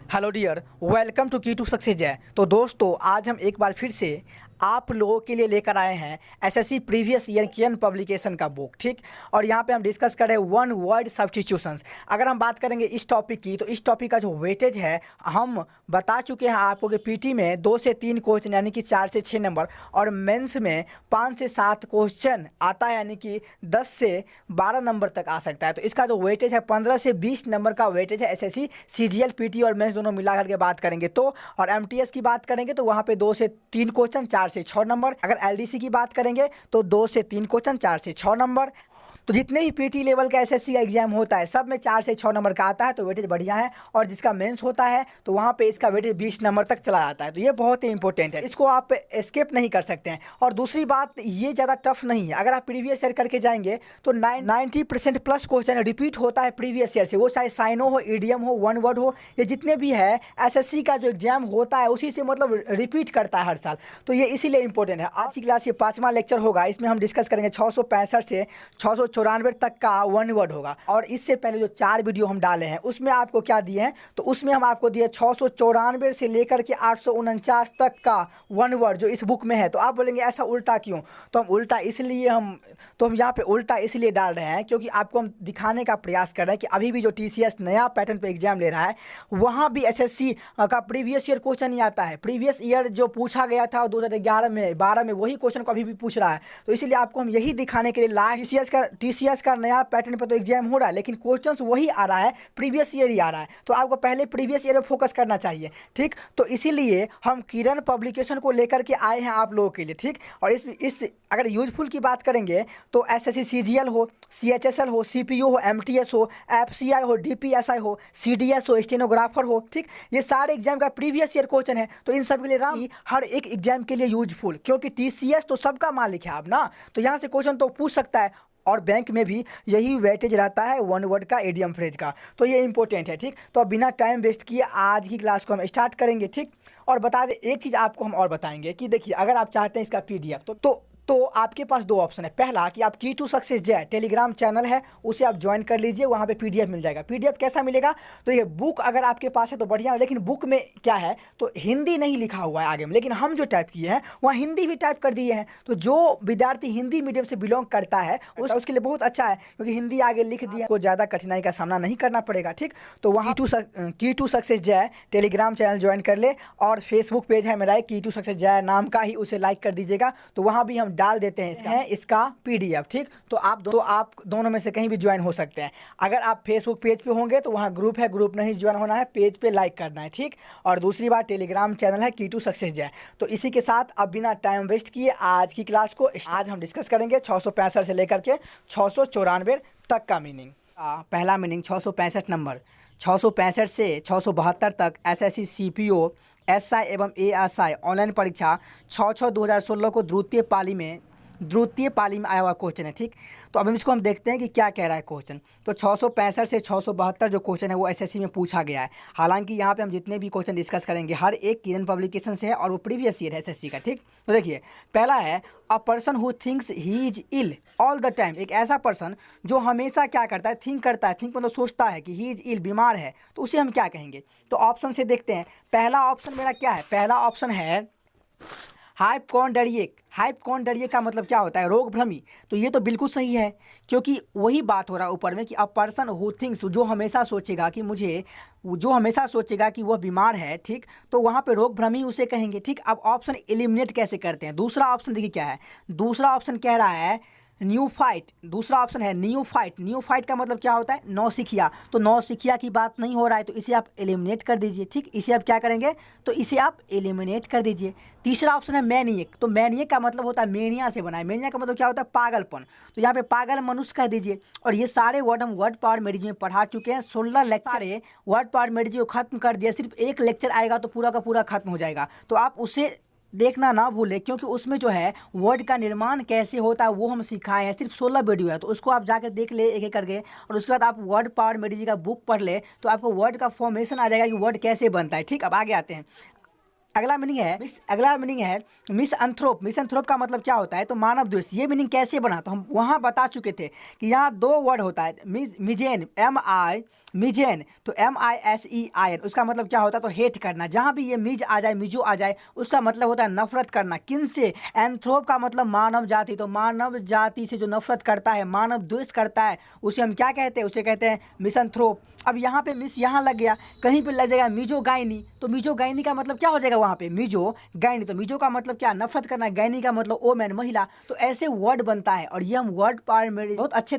Hello dear, welcome to की to success है। तो दोस्तों, आज हम एक बार फिर से आप लोगों के लिए लेकर आए हैं एसएससी प्रीवियस ईयर कियन पब्लिकेशन का बुक। ठीक, और यहाँ पे हम डिस्कस करें वन वर्ड सब्स्टिट्यूशंस। अगर हम बात करेंगे इस टॉपिक की, तो इस टॉपिक का जो वेटेज है हम बता चुके हैं आपको कि पीटी में 2 से 3 क्वेश्चन यानी कि 4 से 6 नंबर, और मेंस में 5 से 7 क्वेश्चन आता है, यानी कि 10 से 12 नंबर तक आ सकता है। तो इसका जो वेटेज है 15 से 20 नंबर का वेटेज है। एसएससी सीजीएल पीटी और मेंस दोनों मिला करके बात करेंगे तो, और एमटीएस की बात करेंगे तो वहाँ पे 2 से 3 क्वेश्चन 4 से 6 नंबर। अगर एलडीसी की बात करेंगे तो 2 से 3 क्वेश्चन 4 से 6 नंबर। तो जितने भी पीटी लेवल का एसएससी का एग्जाम होता है सब में 4 से 6 नंबर का आता है, तो वेटेज बढ़िया है। और जिसका मेंस होता है तो वहाँ पे इसका वेटेज 20 नंबर तक चला जाता है। तो ये बहुत ही इंपॉर्टेंट है, इसको आप एस्केप नहीं कर सकते हैं। और दूसरी बात, ये ज़्यादा टफ नहीं है। अगर आप प्रीवियस ईयर करके जाएंगे तो 90% प्लस क्वेश्चन रिपीट होता है प्रीवियस ईयर से, वो चाहे साइनो हो, ईडीएम हो, वन वर्ड हो, ये जितने भी है एसएससी का जो एग्जाम होता है उसी से मतलब रिपीट करता है हर साल। तो ये इसीलिए इंपॉर्टेंट है। आज की क्लास ये 5वां लेक्चर होगा, इसमें हम डिस्कस करेंगे 665 से 694 तक का वन वर्ड होगा। और इससे पहले जो 4 वीडियो हम डाले हैं उसमें आपको क्या दिए हैं, तो उसमें हम आपको दिए 694 से लेकर के 849 तक का वन वर्ड जो इस बुक में है। तो आप बोलेंगे ऐसा उल्टा क्यों, तो हम उल्टा इसलिए हम यहाँ पे उल्टा इसलिए डाल रहे हैं क्योंकि आपको हम दिखाने का प्रयास कर रहे हैं कि अभी भी जो टीसीएस नया पैटर्न पे एग्जाम ले रहा है वहाँ भी एसएससी का प्रीवियस ईयर क्वेश्चन ही आता है। प्रीवियस ईयर जो पूछा गया था 2011 में 12 में, वही क्वेश्चन को अभी भी पूछ रहा है। तो इसीलिए आपको हम यही दिखाने के लिए लास्ट टीसीएस का नया पैटर्न पे तो एग्जाम हो रहा है, लेकिन क्वेश्चंस वही आ रहा है, प्रीवियस ईयर ही आ रहा है। तो आपको पहले प्रीवियस ईयर में फोकस करना चाहिए। ठीक, तो इसीलिए हम किरण पब्लिकेशन को लेकर के आए हैं आप लोगों के लिए। ठीक, और इस अगर यूजफुल की बात करेंगे तो एसएससी सीजीएल हो, सीएचएसएल हो, सीपीयू हो, एमटीएस हो, एफसीआई हो, डीपीएसआई हो, सीडीएस हो, स्टेनोग्राफर हो, ठीक, ये सारे एग्जाम का प्रीवियस ईयर क्वेश्चन है। तो इन सब के लिए राम हर एक एग्जाम के लिए यूजफुल, क्योंकि टीसीएस तो सबका मालिक है आप ना, तो यहाँ से क्वेश्चन तो पूछ सकता है। और बैंक में भी यही वेटेज रहता है वन वर्ड का, एडीएम फ्रेज का। तो ये इंपॉर्टेंट है। ठीक, तो अब बिना टाइम वेस्ट किए आज की क्लास को हम स्टार्ट करेंगे। ठीक, और बता दें एक चीज़ आपको हम और बताएंगे कि देखिए, अगर आप चाहते हैं इसका पीडीएफ तो आपके पास 2 ऑप्शन है। पहला कि आप की टू सक्सेस जय टेलीग्राम चैनल है, उसे आप ज्वाइन कर लीजिए, वहाँ पे पीडीएफ मिल जाएगा। पीडीएफ कैसा मिलेगा, तो ये बुक अगर आपके पास है तो बढ़िया है, लेकिन बुक में क्या है तो हिंदी नहीं लिखा हुआ है आगे में, लेकिन हम जो टाइप किए हैं वहाँ हिंदी भी टाइप कर दिए हैं। तो जो विद्यार्थी हिंदी मीडियम से बिलोंग करता है उसके लिए बहुत अच्छा है, क्योंकि हिंदी आगे लिख दिया, को ज़्यादा कठिनाई का सामना नहीं करना पड़ेगा। ठीक, तो वहाँ की टू सक्सेस जय टेलीग्राम चैनल ज्वाइन कर ले, और फेसबुक पेज है मेरा की टू सक्सेस जय नाम का ही, उसे लाइक कर दीजिएगा। तो वहाँ भी हम डाल देते हैं इसका पीडीएफ। ठीक, तो आप दोनों में से कहीं भी ज्वाइन हो सकते हैं। अगर आप फेसबुक पेज पे होंगे तो वहाँ ग्रुप है, ग्रुप नहीं ज्वाइन होना है, पेज पे लाइक करना है। ठीक, और दूसरी बात टेलीग्राम चैनल है की टू सक्सेस जय। तो इसी के साथ अब बिना टाइम वेस्ट किए आज की क्लास को आज हम डिस्कस करेंगे 665 से लेकर के 694 तक का मीनिंग। पहला मीनिंग 665 नंबर, 665 से 672 तक एसएससी सीपीओ एसआई एवं एएसआई ऑनलाइन परीक्षा 6/6/2016 को द्वितीय पाली में आया हुआ क्वेश्चन है। ठीक, तो अब इसको हम देखते हैं कि क्या कह रहा है क्वेश्चन। तो 665 से 672 जो क्वेश्चन है वो एसएससी में पूछा गया है। हालांकि यहाँ पे हम जितने भी क्वेश्चन डिस्कस करेंगे हर एक किरण पब्लिकेशन से है, और वो प्रीवियस ईयर है एसएससी का। ठीक, तो देखिए पहला है a person who thinks he is ill all the time. एक ऐसा पर्सन जो हमेशा क्या करता है, थिंक करता है। थिंक मतलब सोचता है कि ही इज इल, बीमार है, तो उसे हम क्या कहेंगे। तो ऑप्शन से देखते हैं, पहला ऑप्शन मेरा क्या है, पहला ऑप्शन है हाइपोकॉन्ड्रियक। हाइपोकॉन्ड्रियक का मतलब क्या होता है, रोग भ्रमी। तो ये तो बिल्कुल सही है, क्योंकि वही बात हो रहा है ऊपर में कि अ पर्सन हु थिंक्स, जो हमेशा सोचेगा कि वह बीमार है। ठीक, तो वहाँ पे रोग भ्रमी उसे कहेंगे। ठीक, अब ऑप्शन एलिमिनेट कैसे करते हैं। दूसरा ऑप्शन देखिए क्या है, दूसरा ऑप्शन कह रहा है न्यू फाइट। दूसरा ऑप्शन है न्यू फाइट। न्यू फाइट का मतलब क्या होता है, नौसिखिया। तो नौसिखिया की बात नहीं हो रहा है, तो इसे आप एलिमिनेट कर दीजिए। ठीक, इसे आप क्या करेंगे, तो इसे आप एलिमिनेट कर दीजिए। तीसरा ऑप्शन है मैनियक। तो मैनियक का मतलब होता है मेनिया से बना है। मेनिया का मतलब क्या होता है, पागलपन। तो यहाँ पे पागल मनुष्य कह दीजिए। और ये सारे वर्ड हम वर्ड पावर मेडिज में पढ़ा चुके हैं। 16 लेक्चर है वर्ड पावर मेडिज को खत्म कर दिया। सिर्फ एक लेक्चर आएगा तो पूरा का पूरा खत्म हो जाएगा। तो आप उसे देखना ना भूलें, क्योंकि उसमें जो है वर्ड का निर्माण कैसे होता है वो हम सिखाए हैं। सिर्फ 16 वीडियो है, तो उसको आप जाकर देख ले एक एक करके, और उसके बाद आप वर्ड पावर मेडिजी का बुक पढ़ ले, तो आपको वर्ड का फॉर्मेशन आ जाएगा कि वर्ड कैसे बनता है। ठीक, अब आगे आते हैं। अगला मीनिंग है मिसअंथ्रोप। मिसअंथ्रोप का मतलब क्या होता है? तो मानव द्वेष। ये मीनिंग कैसे बना? तो हम वहाँ बता चुके थे कि यहाँ दो वर्ड होता है, मिजेन, मिजेन, तो MISEIN, उसका मतलब क्या होता है? तो हेट करना। जहाँ भी ये मिज आ जाए, मिजो आ जाए, उसका मतलब होता है नफरत करना। किन से? एंथ्रोप का मतलब मानव जाति। तो मानव जाति से जो नफरत करता है, मानव द्वेष करता है, उसे हम क्या कहते हैं? उसे कहते हैं मिसअंथ्रोप। अब यहाँ पे मिस यहाँ लग गया, कहीं पे लग जाएगा मिजोगाइनी। तो मिजोगाइनी का मतलब क्या हो जाएगा वहाँ पे? मिजोगाइनी। तो मिजो का मतलब क्या? नफरत करना। गाइनी का मतलब वोमेन, महिला। तो ऐसे वर्ड बनता है, और ये हम वर्ड पार में बहुत अच्छी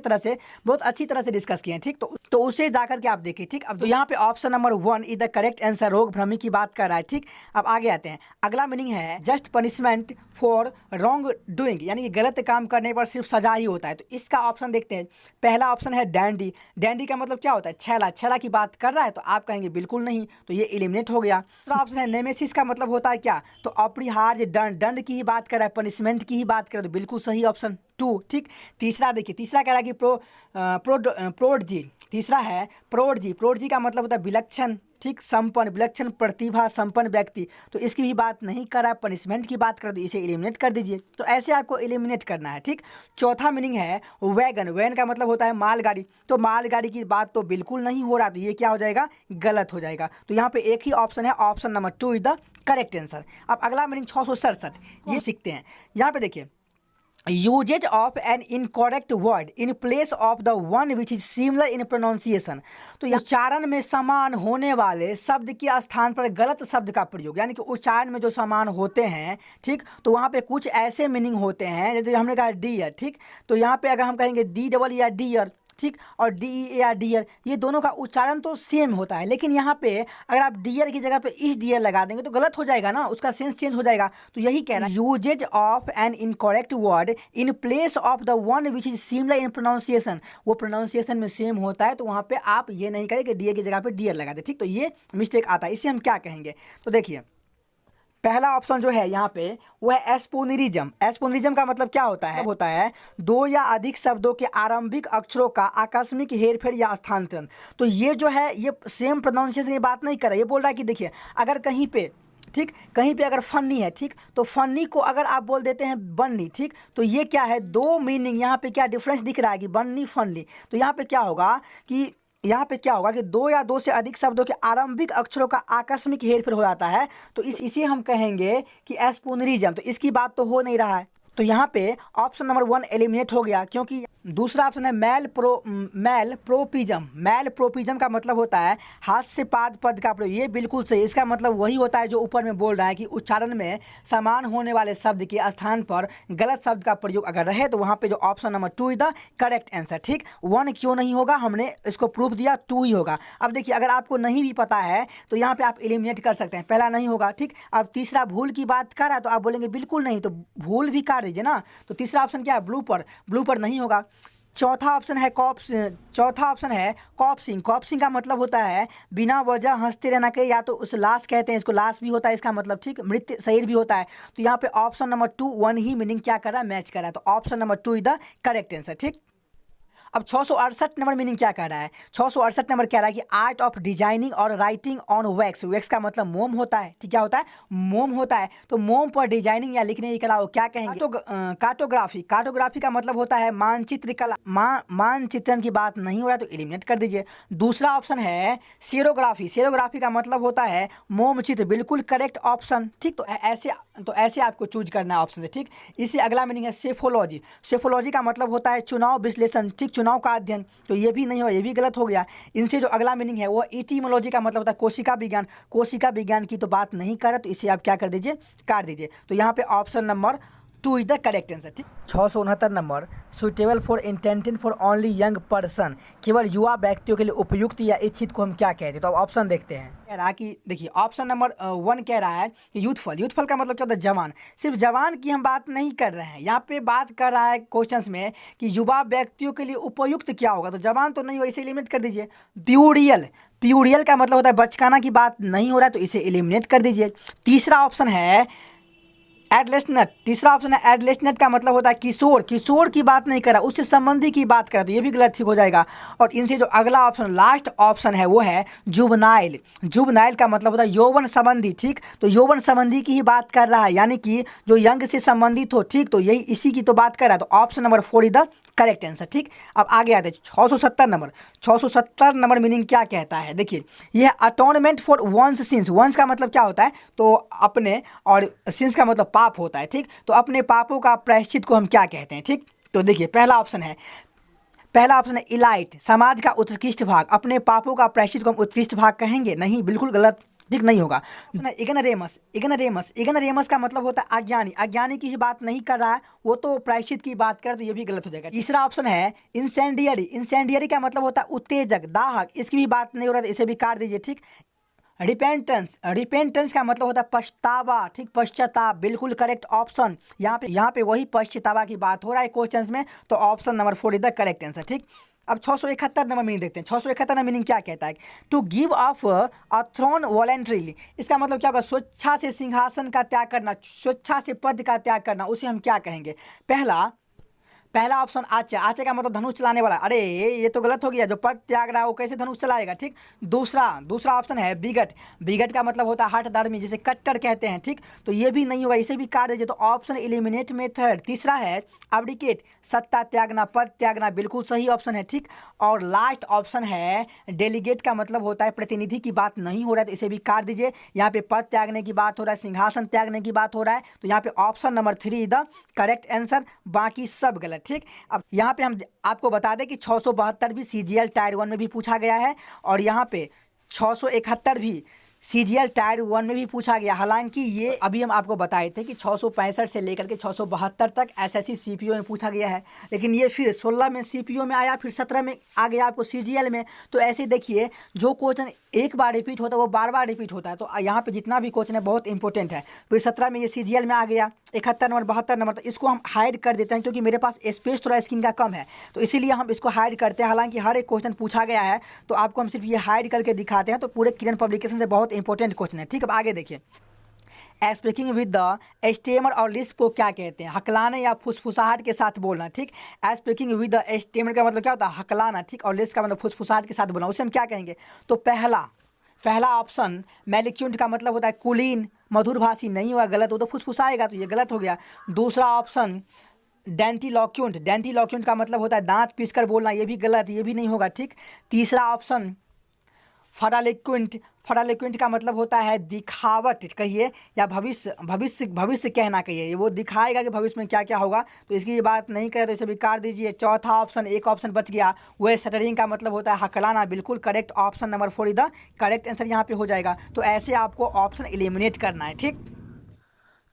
तरह से डिस्कस किए हैं, ठीक। तो उसे जाकर के आप देखिए, ठीक। अब तो यहाँ पे option number 1 is the correct answer. रोग भ्रमी की बात कर रहा है, ठीक। अब आगे आते हैं। अगला मीनिंग है just punishment for wrong doing, यानी कि गलत काम करने पर सिर्फ सजा ही होता है। तो इसका ऑप्शन देखते हैं। पहला ऑप्शन है डैंडी। डैंडी का मतलब क्या होता है? छैला। छैला की बात कर रहा है, तो आप कहेंगे बिल्कुल नहीं, तो ये एलिमिनेट हो गया। दूसरा ऑप्शन है नेमेसिस। का मतलब होता है क्या? तो अपरिहार्य दंड। दंड की ही बात कर रहा है, पनिशमेंट की ही बात कर रहा है, तो बिल्कुल सही ऑप्शन 2, ठीक। तीसरा देखिए, तीसरा कह रहा है कि प्रोडजी। तीसरा है प्रोडजी। प्रोडजी का मतलब होता है विलक्षण, ठीक, संपन्न, विलक्षण प्रतिभा संपन्न व्यक्ति। तो इसकी भी बात नहीं कर रहा है, पनिशमेंट की बात कर, तो इसे एलिमिनेट कर दीजिए। तो ऐसे आपको एलिमिनेट करना है, ठीक। चौथा मीनिंग है वैगन। वैगन का मतलब होता है मालगाड़ी। तो मालगाड़ी की बात तो बिल्कुल नहीं हो रहा, तो ये क्या हो जाएगा? गलत हो जाएगा। तो यहाँ पे एक ही ऑप्शन है, option number 2 is the correct answer. अब अगला मीनिंग 667 ये सीखते हैं। यहाँ पे देखिए, usages of an incorrect word in place of the one which is similar in pronunciation. तो उच्चारण में समान होने वाले शब्द के स्थान पर गलत शब्द का प्रयोग, यानी कि उच्चारण में जो समान होते हैं, ठीक, तो वहाँ पे कुछ ऐसे मीनिंग होते हैं, जैसे हमने कहा डियर, ठीक। तो यहाँ पे अगर हम कहेंगे डी डबल या डियर, ठीक, और DEAR डियर, ये दोनों का उच्चारण तो सेम होता है, लेकिन यहाँ पे अगर आप डियर की जगह पे इस डियर लगा देंगे तो गलत हो जाएगा ना, उसका सेंस चेंज हो जाएगा। तो यही कह रहा है, usages of an incorrect word in place of the one which is similar in pronunciation. वो प्रोनाउंसिएशन में सेम होता है, तो वहाँ पे आप ये नहीं करें कि डियर की जगह पे डियर लगा दे, ठीक। तो ये मिस्टेक आता है, इसे हम क्या कहेंगे? तो देखिए, पहला ऑप्शन जो है यहाँ पे वो है एस्पोनिरिज्म। एस्पोनिरिज्म का मतलब क्या होता है? होता है दो या अधिक शब्दों के आरंभिक अक्षरों का आकस्मिक हेरफेर या स्थानांतरण। तो ये जो है, ये सेम प्रोनाउंसिएशन की बात नहीं कर रहा है, ये बोल रहा है कि देखिए, अगर कहीं पे, ठीक, कहीं पे अगर फन्नी है, ठीक, तो फन्नी को अगर आप बोल देते हैं बन्नी, ठीक, तो ये क्या है? दो मीनिंग यहाँ पे क्या डिफरेंस दिख रहा है कि बन्नी फन्नी। तो यहाँ पे क्या होगा कि दो या दो से अधिक शब्दों के आरंभिक अक्षरों का आकस्मिक हेरफेर हो जाता है, तो इसे हम कहेंगे कि एस्पोनरिज्म। तो इसकी बात तो हो नहीं रहा है, तो यहाँ पे ऑप्शन नंबर 1 एलिमिनेट हो गया, क्योंकि दूसरा ऑप्शन है मैल प्रोपिज्म का मतलब होता है हास्यपाद पद का प्रयोग। ये बिल्कुल सही, इसका मतलब वही होता है जो ऊपर में बोल रहा है कि उच्चारण में समान होने वाले शब्द के स्थान पर गलत शब्द का प्रयोग अगर रहे, तो वहाँ पे जो option number 2 is the correct answer, ठीक। 1 क्यों नहीं होगा? हमने इसको प्रूफ दिया, 2 ही होगा। अब देखिए, अगर आपको नहीं भी पता है तो यहाँ पे आप एलिमिनेट कर सकते हैं, पहला नहीं होगा, ठीक। अब तीसरा भूल की बात कर रहा है, तो आप बोलेंगे बिल्कुल नहीं, तो भूल भी कर दीजिए ना। तो तीसरा ऑप्शन क्या है? ब्लूपर नहीं होगा। चौथा ऑप्शन है कॉप्सिंग। कॉप्सिंग का मतलब होता है बिना वजह हंसते रहना के, या तो उस लाश कहते हैं, इसको लाश भी होता है इसका मतलब, ठीक, मृत शरीर भी होता है। तो यहाँ पे ऑप्शन नंबर 2 1 ही मीनिंग क्या कर रहा है? मैच कर रहा है। तो option number 2 is the correct answer, ठीक। अब 668 नंबर मीनिंग क्या कह रहा है? 668 नंबर कह रहा है कि आर्ट ऑफ डिजाइनिंग और राइटिंग ऑन वैक्स। वैक्स का मतलब मोम होता है, ठीक, क्या होता है? मोम होता है। तो मोम पर डिजाइनिंग या लिखने की कला को क्या कहेंगे? कार्टोग्राफी। कार्टोग्राफी का मतलब होता है मानचित्र कला। मानचित्रण की बात नहीं हो रहा है, तो एलिमिनेट कर दीजिए। दूसरा ऑप्शन है सेरोग्राफी। सेरोग्राफी का मतलब होता है मोम चित्र, बिल्कुल करेक्ट ऑप्शन, ठीक। तो ऐसे आपको चूज करना है ऑप्शन से, ठीक। इसी अगला मीनिंग है सेफोलॉजी। सेफोलॉजी का मतलब होता है चुनाव विश्लेषण, ठीक, चुनाव का अध्ययन। तो ये भी नहीं हो, ये भी गलत हो गया। इनसे जो अगला मीनिंग है वो इटीमोलॉजी का मतलब होता है कोशिका विज्ञान। कोशिका विज्ञान की तो बात नहीं कर रहा, तो इसे आप क्या कर दीजिए? काट दीजिए। तो यहाँ पे option number 2 is the correct answer, ठीक। 669 number suitable for intended for only young person. केवल युवा व्यक्तियों के लिए उपयुक्त या इच्छित को हम क्या कहते हैं? तो अब ऑप्शन देखते हैं। कह रहा कि देखिए, ऑप्शन नंबर 1 कह रहा है कि यूथफुल। यूथफुल का मतलब क्या होता है? जवान। सिर्फ जवान की हम बात नहीं कर रहे हैं, यहाँ पे बात कर रहा है क्वेश्चंस में कि युवा व्यक्तियों के लिए उपयुक्त क्या होगा? तो जवान तो नहीं हो, इसे एलिमिनेट कर दीजिए। प्यूरियल का मतलब होता है बचकाना की बात नहीं हो रहा है, तो इसे एलिमिनेट कर दीजिए। तीसरा ऑप्शन है एडलेसनेट, तीसरा ऑप्शन है एडलेसनेट का मतलब होता है किशोर, किशोर की बात नहीं करा, उससे संबंधी की बात करा, तो ये भी गलत ठीक हो जाएगा। और इनसे जो अगला ऑप्शन लास्ट ऑप्शन है वो है जुबनाइल, जुबनाइल का मतलब होता है यौवन संबंधी, ठीक, तो यौवन संबंधी की ही बात कर रहा है, यानी कि जो यंग से संबंधित हो, ठीक, तो यही इसी की तो बात कर रहा है, तो option number 4 is the correct answer, ठीक। अब आगे आते हैं 670 नंबर, 670 नंबर मीनिंग क्या कहता है, देखिए यह atonement for one's sins, one's का मतलब क्या होता है, तो अपने, और सिंस का मतलब पाप होता है, ठीक, तो अपने पापों का प्रायश्चित को हम क्या कहते हैं, ठीक। तो देखिए पहला ऑप्शन है, पहला ऑप्शन है इलाइट, समाज का उत्कृष्ट भाग, अपने पापों का प्रायश्चित को हम उत्कृष्ट भाग कहेंगे, नहीं, बिल्कुल गलत, ठीक, नहीं होगा। इग्नोरेमस, इग्नोरेमस, इग्नोरेमस का मतलब होता है अज्ञानी, अज्ञानी की ही बात नहीं कर रहा है, वो तो प्रायश्चित की बात कर, तो ये भी गलत हो जाएगा। तीसरा ऑप्शन है इंसेंडियरी, इंसेंडियरी का मतलब होता है उत्तेजक, दाहक, इसकी भी बात नहीं हो रहा है, इसे भी काट दीजिए, ठीक। रिपेंटेंस, रिपेंटेंस का मतलब होता है पछतावा, ठीक, पश्चाताप, बिल्कुल करेक्ट ऑप्शन, यहाँ पे वही पश्चातावा की बात हो रहा है क्वेश्चंस में, तो option number 4 is the correct answer, ठीक। अब 671 नंबर मीनिंग देखते हैं, 671 नंबर मीनिंग क्या कहता है, to give up a throne voluntarily, इसका मतलब क्या होगा, स्वेच्छा से सिंहासन का त्याग करना, स्वेच्छा से पद का त्याग करना, उसे हम क्या कहेंगे। पहला ऑप्शन आचा, आचा का मतलब धनुष चलाने वाला, अरे ये तो गलत हो गया, जो पद त्याग रहा है वो कैसे धनुष चलाएगा, ठीक। दूसरा ऑप्शन है बिगट, बिगट का मतलब होता है हठधर्मी, जिसे कट्टर कहते हैं, ठीक, तो ये भी नहीं होगा, इसे भी काट दीजिए, तो ऑप्शन एलिमिनेट मेथड। तीसरा है अब्डिकेट, सत्ता त्यागना, पद त्यागना, बिल्कुल सही ऑप्शन है, ठीक। और लास्ट ऑप्शन है डेलीगेट का मतलब होता है प्रतिनिधि की बात नहीं हो रहा है, तो इसे भी काट दीजिए, यहाँ पे पद त्यागने की बात हो रहा है, सिंहासन त्यागने की बात हो रहा है, तो यहाँ पे option number 3 the correct answer, बाकी सब गलत, ठीक। अब यहाँ पे हम आपको बता दें कि 672 भी CGL टायर 1 में भी पूछा गया है, और यहाँ पे 671 भी CGL टायर 1 में भी पूछा गया। हालांकि ये अभी हम आपको बताए थे कि 665 से लेकर के 672 तक SSC CPO में पूछा गया है, लेकिन ये फिर 16 में CPO में आया, फिर 17 में आ गया आपको CGL में। तो ऐसे देखिए, जो क्वेश्चन एक बार रिपीट होता है वो बार बार रिपीट होता है, तो यहाँ पे जितना भी क्वेश्चन है बहुत इंपॉर्टेंट है। फिर 17 में ये CGL में आ गया 71 नंबर 72 नंबर, तो इसको हम हाइड कर देते हैं, क्योंकि मेरे पास स्पेस थोड़ा स्क्रीन का कम है, तो इसीलिए हम इसको हाइड करते हैं। हालांकि हर एक क्वेश्चन पूछा गया है, तो आपको हम सिर्फ ये हाइड करके दिखाते हैं, तो पूरे किरण पब्लिकेशन से बहुत इंपॉर्टेंट क्वेश्चन है, ठीक। अब आगे देखिए, स्पीकिंग विद द स्टेमर और लिस्प को क्या कहते हैं, हकलाने या फुसफुसाहट के साथ बोलना, ठीक। स्पीकिंग विद द स्टेमर का मतलब क्या होता है, हकलाना, ठीक, और लिस्प का मतलब फुसफुसाहट के साथ बोलना, उसे हम क्या कहेंगे। तो पहला ऑप्शन मैलिक्यूंट का मतलब होता है कुलीन, मधुरभाषी, नहीं हुआ, गलत, वो तो फुसफुसाएगा, तो ये गलत हो गया। दूसरा ऑप्शन डेंटिलॉक्यूंट, डेंटिलॉक्यूंट का मतलब होता है दांत पीसकर बोलना, ये भी गलत, ये भी नहीं होगा, ठीक। तीसरा ऑप्शन फडालिक्विंट, फडालिक्विंट का मतलब होता है दिखावट कहिए, या भविष्य भविष्य भविष्य कहना कहिए, वो दिखाएगा कि भविष्य में क्या क्या होगा, तो इसकी बात नहीं करें, तो इसे भी काट दीजिए। चौथा ऑप्शन, एक ऑप्शन बच गया, वह शटरिंग का मतलब होता है हकलाना, बिल्कुल correct, option number 4 the correct answer यहाँ पे हो जाएगा। तो ऐसे आपको ऑप्शन एलिमिनेट करना है, ठीक।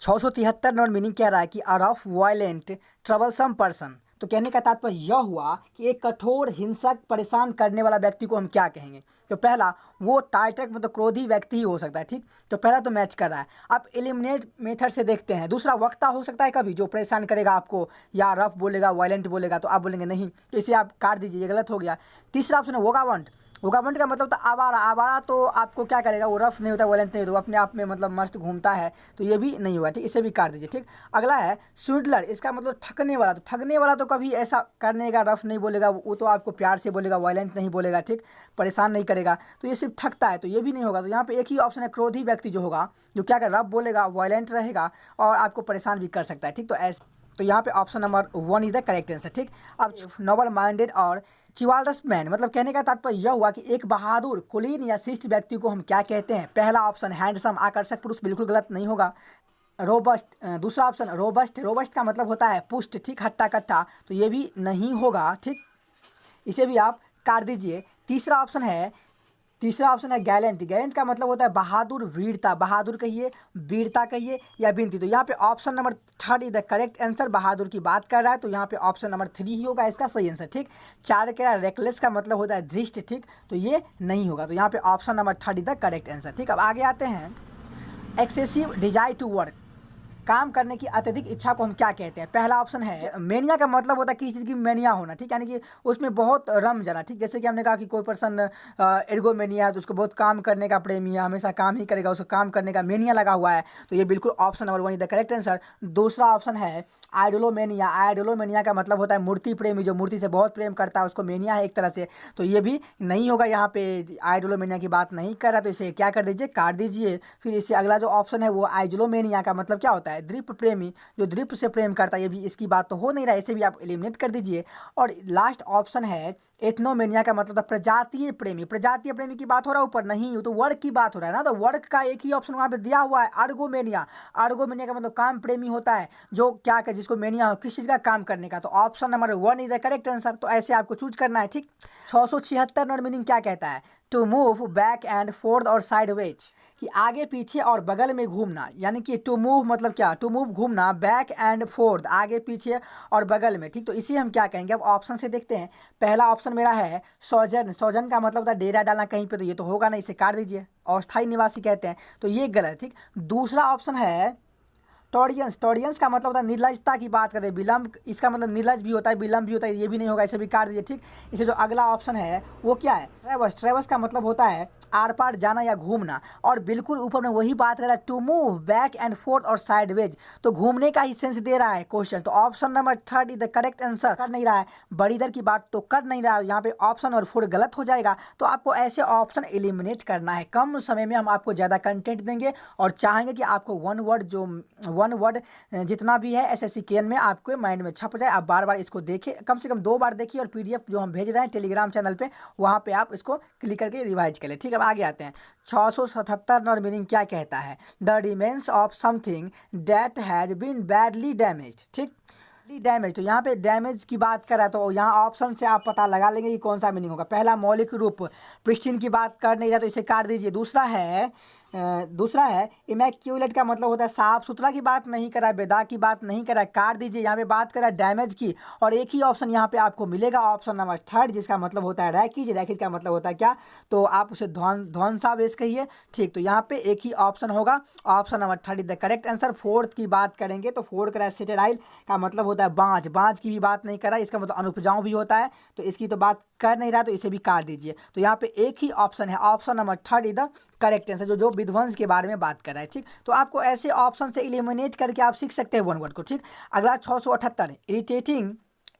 673 नंबर मीनिंग कह रहा है कि a rough violent troublesome person, तो कहने का तात्पर्य यह हुआ कि एक कठोर, हिंसक, परेशान करने वाला व्यक्ति को हम क्या कहेंगे। तो पहला, वो टाइटक मतलब क्रोधी व्यक्ति ही हो सकता है, ठीक, तो पहला तो मैच कर रहा है। अब एलिमिनेट मेथड से देखते हैं, दूसरा वक्ता हो सकता है कभी, जो परेशान करेगा आपको, या रफ बोलेगा, वायलेंट बोलेगा, तो आप बोलेंगे नहीं, तो इसे आप काट दीजिए, ये गलत हो गया। तीसरा ऑप्शन है वोगावंट, वोगावंट का मतलब तो आवारा, आवारा तो आपको क्या करेगा, वो रफ नहीं होता, वायलेंट नहीं होता, वो अपने आप में मतलब मस्त घूमता है, तो ये भी नहीं हुआ, ठीक, इसे भी काट दीजिए, ठीक। अगला है स्विडलर, इसका मतलब ठगने वाला, तो ठगने वाला तो कभी ऐसा करने का, रफ नहीं बोलेगा, वो तो आपको प्यार से बोलेगा, वायलेंट नहीं बोलेगा, ठीक, परेशान नहीं करेगा, तो ये सिर्फ ठगता है, तो ये भी नहीं होगा। तो यहाँ पे एक ही ऑप्शन है क्रोधी व्यक्ति जो होगा, जो क्या कर, रफ बोलेगा, वायलेंट रहेगा, और आपको परेशान भी कर सकता है, ठीक। तो यहाँ पे option number 1 is the correct answer, ठीक। अब नोबल माइंडेड और चिवाल्डस मैन, मतलब कहने का तात्पर्य यह हुआ कि एक बहादुर, कुलीन या शिष्ट व्यक्ति को हम क्या कहते हैं। पहला ऑप्शन हैंडसम, आकर्षक पुरुष, बिल्कुल गलत, नहीं होगा। रोबस्ट, दूसरा ऑप्शन रोबस्ट, रोबस्ट का मतलब होता है पुष्ट, ठीक, हट्टा कट्टा, तो ये भी नहीं होगा, ठीक, इसे भी आप काट दीजिए। तीसरा ऑप्शन है गैलेंट, गैलेंट का मतलब होता है बहादुर, वीरता, बहादुर कहिए, वीरता कहिए, या बिनती, तो यहाँ पे option number 3 is the correct answer, बहादुर की बात कर रहा है, तो यहाँ पे ऑप्शन नंबर 3 ही होगा इसका सही आंसर, ठीक। 4 कह रहा है रेकलेस का मतलब होता है धृष्ट, ठीक, तो ये नहीं होगा, तो यहाँ पे option number 3 is the correct answer, ठीक। अब आगे आते हैं एक्सेसिव डिजायर टू वर्क, काम करने की अत्यधिक इच्छा को हम क्या कहते हैं? पहला ऑप्शन है मेनिया का मतलब होता है किसी चीज़ की मेनिया होना, ठीक, यानी कि उसमें बहुत रम जाना, ठीक। जैसे कि हमने कहा कि कोई पर्सन एर्गोमेनिया है तो उसको बहुत काम करने का प्रेमी है, हमेशा काम ही करेगा, उसको काम करने का मेनिया लगा हुआ है, तो ये बिल्कुल option number 1 is the correct answer. दूसरा ऑप्शन है आइडोलोमेनिया। आइडोलोमेनिया का मतलब होता है मूर्ति प्रेमी, जो मूर्ति से बहुत प्रेम करता है उसको मेनिया है एक तरह से, तो ये भी नहीं होगा, यहाँ पे आइडोलोमेनिया की बात नहीं कर रहा, तो इसे क्या कर दीजिए, काट दीजिए। फिर इससे अगला जो ऑप्शन है वो आइजोलोमेनिया का मतलब क्या होता है, द्वीप प्रेमी, जो द्वीप से प्रेम करता है, ये भी इसकी बात तो हो नहीं रहा है, इसे भी आप एलिमिनेट कर दीजिए। और लास्ट ऑप्शन है एथनोमेनिया का मतलब प्रजातीय प्रेमी। प्रजातीय प्रेमी की बात हो रहा है ऊपर, नहीं, तो वर्ग की बात हो रहा है ना, तो वर्ग का एक ही ऑप्शन वहाँ पे दिया हुआ है, अर्गोमेनिया। अर्गोमेनिया का मतलब काम प्रेमी होता है, जो क्या कर जिसको मेनिया हो किस चीज़ का काम करने का, तो option number 1 is the correct answer. तो ऐसे आपको चूज करना है, ठीक। 676 नंबर मीनिंग क्या कहता है, to move back and forth और साइडवेज, कि आगे पीछे और बगल में घूमना, यानी कि टू मूव मतलब क्या, टू मूव घूमना, बैक एंड फोर्थ आगे पीछे और बगल में, ठीक। तो इसे हम क्या कहेंगे, अब ऑप्शन से देखते हैं। पहला ऑप्शन मेरा है सौजन। सौजन का मतलब होता है डेरा डालना कहीं पे, तो ये तो होगा नहीं, इसे काट दीजिए। अस्थायी निवासी कहते हैं, तो ये गलत है, ठीक। दूसरा ऑप्शन है टॉडियंस। टॉडियंस का मतलब होता है निर्लजता की बात करें, विलंब, इसका मतलब निर्लज भी होता है, विलंब भी होता है, ये भी नहीं होगा, इसे भी काट दीजिए, ठीक। इसे जो अगला ऑप्शन है वो क्या है, ट्रेवस। ट्रेवस का मतलब होता है आर पार जाना या घूमना, और बिल्कुल ऊपर में वही बात कर रहा है, to move back and forth और साइडवेज, तो घूमने का ही सेंस दे रहा है क्वेश्चन, तो option number 3 is the correct answer. कर नहीं रहा है, बड़ी दर की बात तो कर नहीं रहा है, यहाँ पे ऑप्शन नंबर 4 गलत हो जाएगा, तो आपको ऐसे ऑप्शन एलिमिनेट करना है। कम समय में हम आपको ज़्यादा कंटेंट देंगे और चाहेंगे कि आपको वन वर्ड जितना भी है एसएससी केएन में आपके माइंड में छप जाए, आप बार बार इसको देखें, कम से कम 2 बार देखिए, और पीडीएफ जो हम भेज रहे हैं टेलीग्राम चैनल पे वहाँ पे आप इसको क्लिक करके रिवाइज करें, ठीक है। अब आगे आते हैं। 677 नंबर मीनिंग क्या कहता है, the remains of something that has been badly damaged, ठीक। डैमेज, तो यहाँ पे डैमेज की बात करा, तो यहाँ ऑप्शन से आप पता लगा लेंगे कि कौन सा मीनिंग होगा। पहला मौलिक रूप, प्रिस्टीन की बात कर नहीं रहा, तो इसे काट दीजिए। दूसरा है इमैक्यूलेट का मतलब होता है साफ सुथरा की बात नहीं करा, बेदा की बात नहीं करा, काट दीजिए। यहाँ पे बात करा डैमेज की, और एक ही ऑप्शन यहाँ पे आपको मिलेगा, ऑप्शन नंबर 3, जिसका मतलब होता है रैकीज। रैकीज का मतलब होता है क्या, तो आप उसे ध्वंसावेश कहिए, ठीक। तो यहाँ पे एक ही ऑप्शन होगा, option number 3 is the correct answer. Fourth की बात करेंगे तो फोर्थ करा सेटेराइल का मतलब होता है बाँझ। बाँझ की भी बात नहीं करा, इसका मतलब अनुपजाऊ भी होता है, तो इसकी तो बात कर नहीं रहा, तो इसे भी काट दीजिए। तो यहाँ पे एक ही ऑप्शन है, option number 3 is the correct answer, जो विध्वंस के बारे में बात कर रहा है, ठीक। तो आपको ऐसे ऑप्शन से इलिमिनेट करके आप सीख सकते हैं वन वर्ड को, ठीक। अगला 678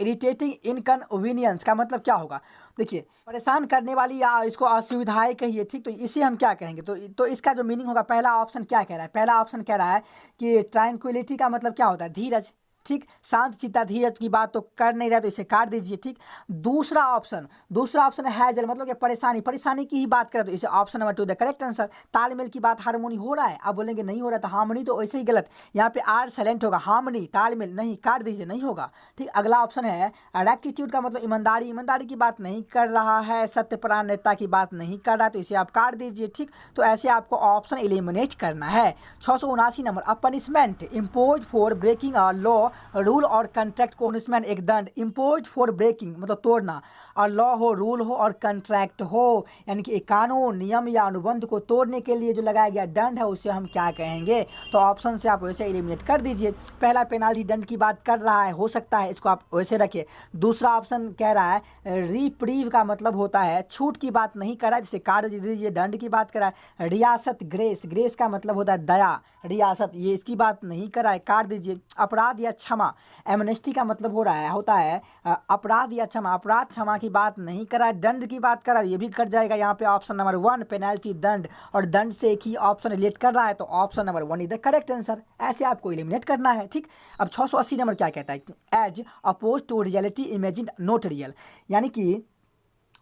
इरिटेटिंग इनकन्वीनियंस का मतलब क्या होगा, देखिए परेशान करने वाली या इसको असुविधाएं कहिए, ठीक। तो इसे हम क्या कहेंगे, तो इसका जो मीनिंग होगा, पहला ऑप्शन क्या कह रहा है, पहला ऑप्शन कह रहा है कि ट्रैंक्विलिटी का मतलब क्या होता है, धीरज, ठीक। शांत चित्ता धीरज की बात तो कर नहीं रहा, तो इसे काट दीजिए, ठीक। दूसरा ऑप्शन है हैजल, मतलब कि परेशानी की ही बात करें, तो इसे option number 2 the correct answer. तालमेल की बात, हार्मोनी हो रहा है, आप बोलेंगे नहीं हो रहा, तो हार्मोनी तो वैसे ही गलत, यहाँ पे आर साइलेंट होगा, हार्मोनी तालमेल नहीं, काट दीजिए, नहीं होगा, ठीक। अगला ऑप्शन है रेक्टिट्यूड का मतलब ईमानदारी की बात नहीं कर रहा है, सत्यपरायणता की बात नहीं कर रहा, तो इसे आप काट दीजिए, ठीक। तो ऐसे आपको ऑप्शन एलिमिनेट करना है। 679 number, a punishment impose for breaking a law, rule और कंट्रैक्ट को पनिशमेंट एक दंड, इम्पोज फॉर ब्रेकिंग मतलब तोड़ना, और लॉ हो, रूल हो और कंट्रैक्ट हो, यानी कि एक कानून, नियम या अनुबंध को तोड़ने के लिए जो लगाया गया दंड है उसे हम क्या कहेंगे, तो ऑप्शन से आप वैसे एलिमिनेट कर दीजिए। पहला पेनाल्टी दंड की बात कर रहा है, हो सकता है इसको आप वैसे रखिए। दूसरा ऑप्शन कह रहा है रिप्रीव का मतलब होता है छूट की बात नहीं कर रहा है, जिसे काट दीजिए। दंड की बात कर रहा है। रियासत, ग्रेस का मतलब होता है दया, रियासत, ये इसकी बात नहीं कर रहा है, काट दीजिए। अपराध या क्षमा, एमनेस्टी का मतलब होता है अपराध या क्षमा, अपराध क्षमा की बात नहीं कर रहा है। दंड की बात कर रहा है, ये भी कट जाएगा। यहाँ पे ऑप्शन नंबर 1 पेनल्टी दंड, और दंड से एक ही ऑप्शन रिलेट कर रहा है, तो option number 1 is the correct answer. ऐसे आपको एलिमिनेट करना है, ठीक। अब 680 नंबर क्या कहता है, as oppose to reality imagine not real, यानी कि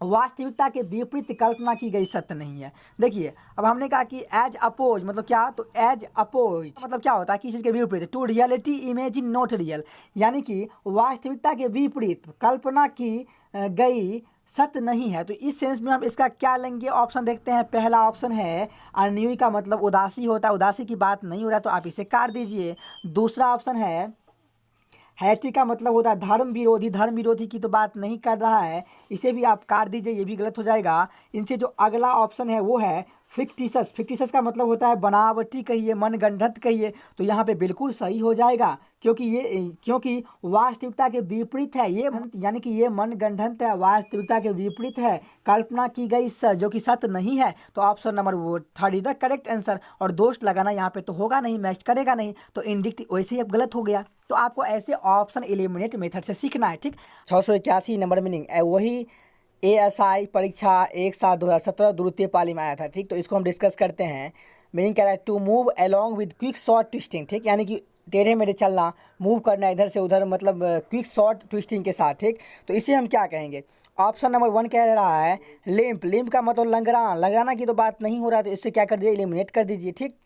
वास्तविकता के विपरीत कल्पना की गई सत्य नहीं है। देखिए अब हमने कहा कि एज अपोज मतलब क्या, तो एज अपोज मतलब क्या होता है, किसी चीज़ के विपरीत, to reality imagine not real, यानी कि वास्तविकता के विपरीत कल्पना की गई सत्य नहीं है। तो इस सेंस में हम इसका क्या लेंगे, ऑप्शन देखते हैं। पहला ऑप्शन है अनन्यूय का मतलब उदासी होता है, उदासी की बात नहीं हो रहा, तो आप इसे काट दीजिए। दूसरा ऑप्शन है हैटी का मतलब होता है धर्म विरोधी की तो बात नहीं कर रहा है, इसे भी आप काट दीजिए, ये भी गलत हो जाएगा। इनसे जो अगला ऑप्शन है वो है फिक्टिशस, फिक्टिशस का मतलब होता है बनावटी कहिए, मनगढ़ंत कहिए, तो यहाँ पे बिल्कुल सही हो जाएगा, क्योंकि वास्तविकता के विपरीत है ये, यानी कि ये मनगढ़ंत है, वास्तविकता के विपरीत है, कल्पना की गई जो कि सत्य नहीं है। तो ऑप्शन नंबर वो third is the correct answer. और दोस्त लगाना यहाँ पे तो होगा नहीं, मैच करेगा नहीं, तो इंडिक्ट वैसे ही अब गलत हो गया। तो आपको ऐसे ऑप्शन एलिमिनेट मेथड से सीखना है, ठीक। 681 नंबर मीनिंग वही ASI परीक्षा 1/7/2017 द्वितीय पाली में आया था, ठीक। तो इसको हम डिस्कस करते हैं। मीनिंग कह रहा है to move along with quick short twisting, ठीक, यानी कि टेढ़े मेढ़े चलना, मूव करना इधर से उधर, मतलब क्विक शॉर्ट ट्विस्टिंग के साथ, ठीक। तो इसे हम क्या कहेंगे? ऑप्शन नंबर 1 कह रहा है लिम्प, लिम्प का मतलब लंगड़ाना की तो बात नहीं हो रहा है, तो इससे क्या कर दीजिए, एलिमिनेट कर दीजिए, ठीक।